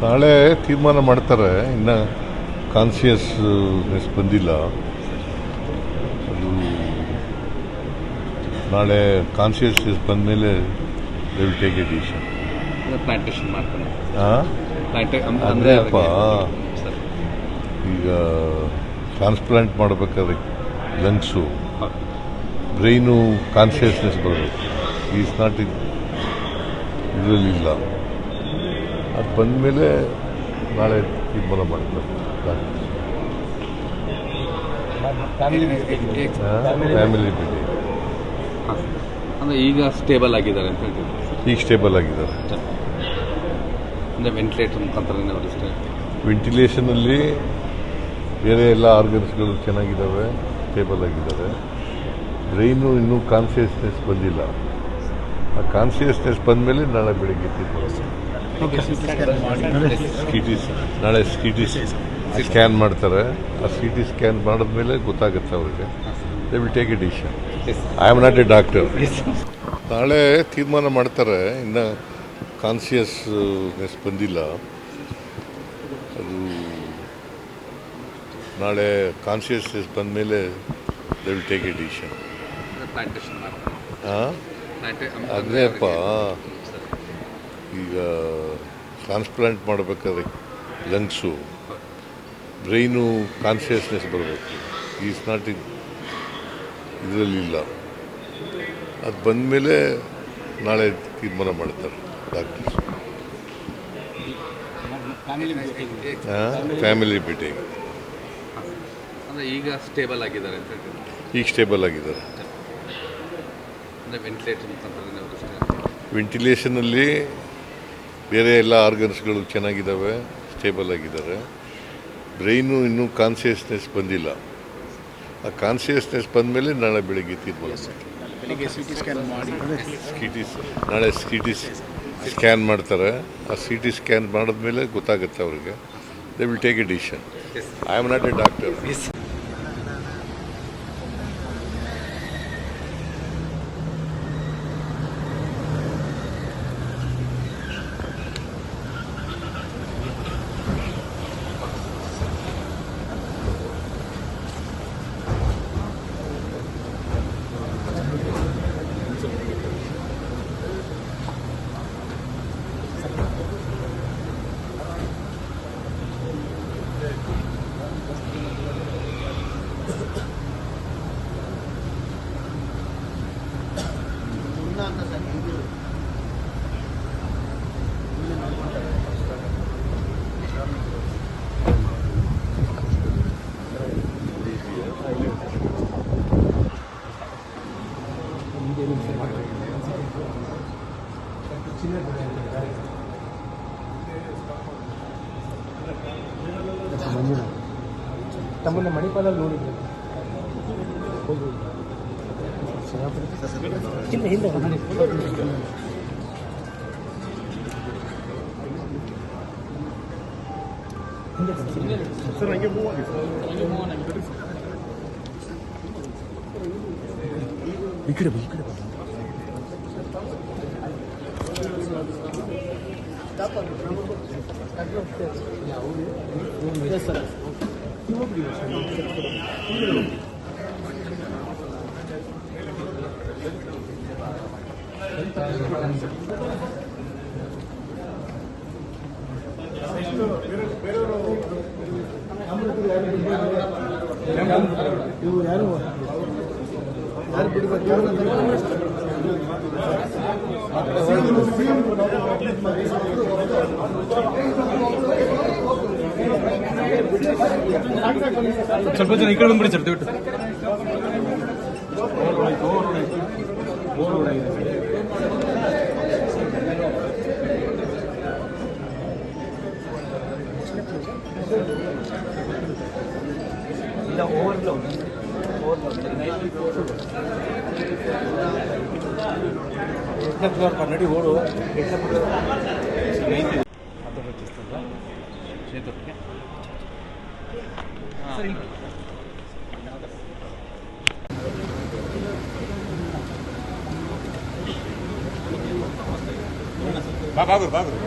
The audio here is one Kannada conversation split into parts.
ನಾಳೆ ತೀರ್ಮಾನ ಮಾಡ್ತಾರೆ. ಇನ್ನು ಕಾನ್ಸಿಯಸ್ನೆಸ್ ಬಂದಿಲ್ಲ. ಅದು ನಾಳೆ ಕಾನ್ಸಿಯಸ್ನೆಸ್ ಬಂದ ಮೇಲೆ they will take a decision. Plantation ಮಾಡ್ತಾರೆ. ಅಂದರೆ ಅಪ್ಪ ಈಗ ಟ್ರಾನ್ಸ್ಪ್ಲಾಂಟ್ ಮಾಡಬೇಕಾದ್ರೆ ಲಂಗ್ಸು ಬ್ರೈನು ಕಾನ್ಸಿಯಸ್ನೆಸ್ ಬರಬೇಕು. ಈಸ್ ನಾಟ್ ಇದರಲ್ಲಿಲ್ಲ. ಅದು ಬಂದಮೇಲೆ ನಾಳೆ ತೀರ್ಮಾನ ಮಾಡ್ತಾರೆ. ಫ್ಯಾಮಿಲಿ ಭೇಟಿ. ಅಂದರೆ ಈಗ ಸ್ಟೇಬಲ್ ಆಗಿದ್ದಾರೆ ಅಂತ ಹೇಳ್ತೀವಿ. ಈಗ ಸ್ಟೇಬಲ್ ಆಗಿದ್ದಾರೆ. ಅಂದರೆ ವೆಂಟಿಲೇಟರ್ ಮುಖಾಂತರ ವೆಂಟಿಲೇಷನಲ್ಲಿ ಬೇರೆ ಎಲ್ಲ ಆರ್ಗನ್ಸ್ಗಳು ಚೆನ್ನಾಗಿದ್ದಾವೆ, ಸ್ಟೇಬಲ್ ಆಗಿದ್ದಾರೆ. ಬ್ರೈನು ಇನ್ನೂ ಕಾನ್ಸಿಯಸ್ನೆಸ್ ಬಂದಿಲ್ಲ. ಆ ಕಾನ್ಸಿಯಸ್ನೆಸ್ ಬಂದಮೇಲೆ ನಾಳೆ ಬೆಳಿಗ್ಗೆ ತೀರ್ಮಾನ. ನಾಳೆ ಸಿ ಟಿ ಸ್ಕ್ಯಾನ್ ಮಾಡ್ತಾರೆ. ಆ ಸಿ ಟಿ ಸ್ಕ್ಯಾನ್ ಮಾಡಿದ್ಮೇಲೆ ಗೊತ್ತಾಗುತ್ತೆ ಅವರಿಗೆ. They will take a decision. I am not A doctor. ನಾಳೆ ತೀರ್ಮಾನ ಮಾಡ್ತಾರೆ. ಇನ್ನು ಕಾನ್ಸಿಯಸ್ನೆಸ್ ಬಂದಿಲ್ಲ. ಅದು ನಾಳೆ ಕಾನ್ಸಿಯಸ್ನೆಸ್ ಬಂದಮೇಲೆ they will take a decision. Plantation ಅದೇ ಅಪ್ಪ ಈಗ ಟ್ರಾನ್ಸ್ಪ್ಲಾಂಟ್ ಮಾಡಬೇಕಾದ್ರೆ ಲಂಗ್ಸು ಬ್ರೈನು ಕಾನ್ಸಿಯಸ್ನೆಸ್ ಬರಬೇಕು. ಈಸ್ ನಾಟ್ ಇದರಲ್ಲಿಲ್ಲ. ಅದು ಬಂದಮೇಲೆ ನಾಳೆ ತೀರ್ಮಾನ ಮಾಡ್ತಾರೆ ಡಾಕ್ಟರ್ಸ್. ಫ್ಯಾಮಿಲಿ ಭೇಟಿ. ಅಂದರೆ ಈಗ ಸ್ಟೇಬಲ್ ಆಗಿದ್ದಾರೆ ಅಂತ ಹೇಳ್ತೀವಿ. ಈಗ ಸ್ಟೇಬಲ್ ಆಗಿದ್ದಾರೆ. ಅಂದರೆ ವೆಂಟಿಲೇಟರ್ ಮುಖಾಂತರ ವೆಂಟಿಲೇಷನಲ್ಲಿ ಬೇರೆ ಎಲ್ಲ ಆರ್ಗನ್ಸ್ಗಳು ಚೆನ್ನಾಗಿದ್ದಾವೆ, ಸ್ಟೇಬಲ್ ಆಗಿದ್ದಾರೆ. ಬ್ರೈನು ಇನ್ನೂ ಕಾನ್ಸಿಯಸ್ನೆಸ್ ಬಂದಿಲ್ಲ. ಆ ಕಾನ್ಸಿಯಸ್ನೆಸ್ ಬಂದಮೇಲೆ ನಾಳೆ ಬೆಳಗ್ಗೆ ತೀರ್ಮಾನ. ನಾಳೆ ಸಿ ಟಿ ಸ್ಕ್ಯಾನ್ ಮಾಡ್ತಾರೆ. ಆ ಸಿ ಟಿ ಸ್ಕ್ಯಾನ್ ಮಾಡಿದ್ಮೇಲೆ ಗೊತ್ತಾಗುತ್ತೆ ಅವರಿಗೆ. They will take a decision. I am not A doctor. ತಮ್ಮನ್ನ ಮಣಿಪಾಲಲ್ಲಿ ನೋಡಿದ್ರು. ಹಿಂದೆ ಹಿಂದೆ ಸರ್ ಹಂಗೆ ಮೂವ್ ಆಗಿ ಈ ಕಡೆ ಈ ಕಡೆ ಸರ್ ಇವು ಯಾರು ಸ್ವಲ್ಪ ಜನ ಈ ಕಡೆ ಬಂದ್ಬಿಡಿ ಸರ್ ದಯವಿಟ್ಟು. ಕನ್ನಡಿ ಓಡು ಬಾಗುರು ಬಾಗುರು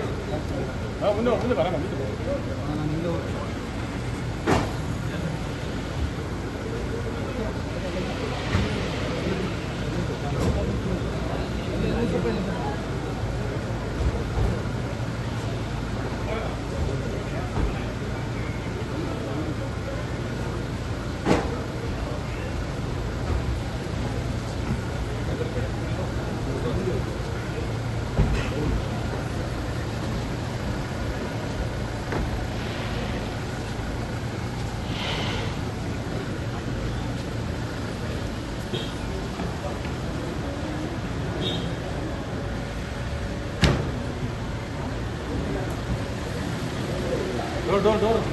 ಡೋರ್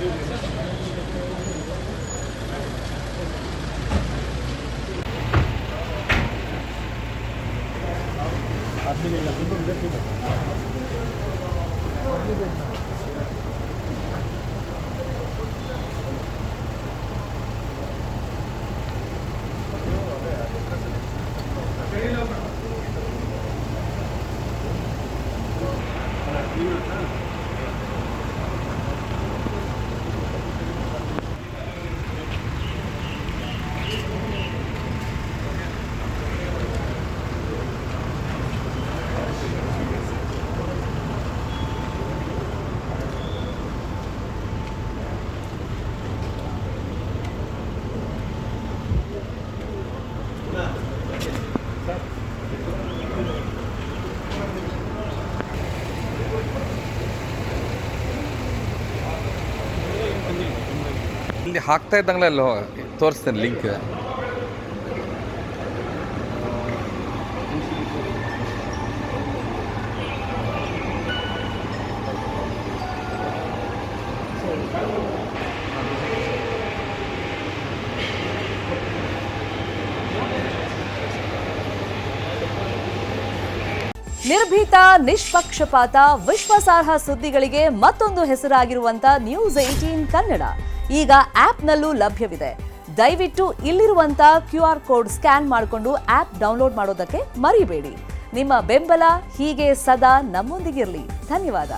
ಇಲ್ಲಿ ಹಾಕ್ತಾ ಇದ್ದಂಗಲೆಲ್ಲೋ ತೋರಿಸ್ತೇನೆ ಲಿಂಕ್. ನಿರ್ಭೀತ, ನಿಷ್ಪಕ್ಷಪಾತ, ವಿಶ್ವಾಸಾರ್ಹ ಸುದ್ದಿಗಳಿಗೆ ಮತ್ತೊಂದು ಹೆಸರಾಗಿರುವಂತ News18 ಕನ್ನಡ ಈಗ ಆಪ್ನಲ್ಲೂ ಲಭ್ಯವಿದೆ. ದಯವಿಟ್ಟು ಇಲ್ಲಿರುವಂತ QR ಕೋಡ್ ಸ್ಕ್ಯಾನ್ ಮಾಡಿಕೊಂಡು ಆಪ್ ಡೌನ್ಲೋಡ್ ಮಾಡೋದಕ್ಕೆ ಮರಿಬೇಡಿ. ನಿಮ್ಮ ಬೆಂಬಲ ಹೀಗೆ ಸದಾ ನಮ್ಮೊಂದಿಗಿರಲಿ. ಧನ್ಯವಾದ.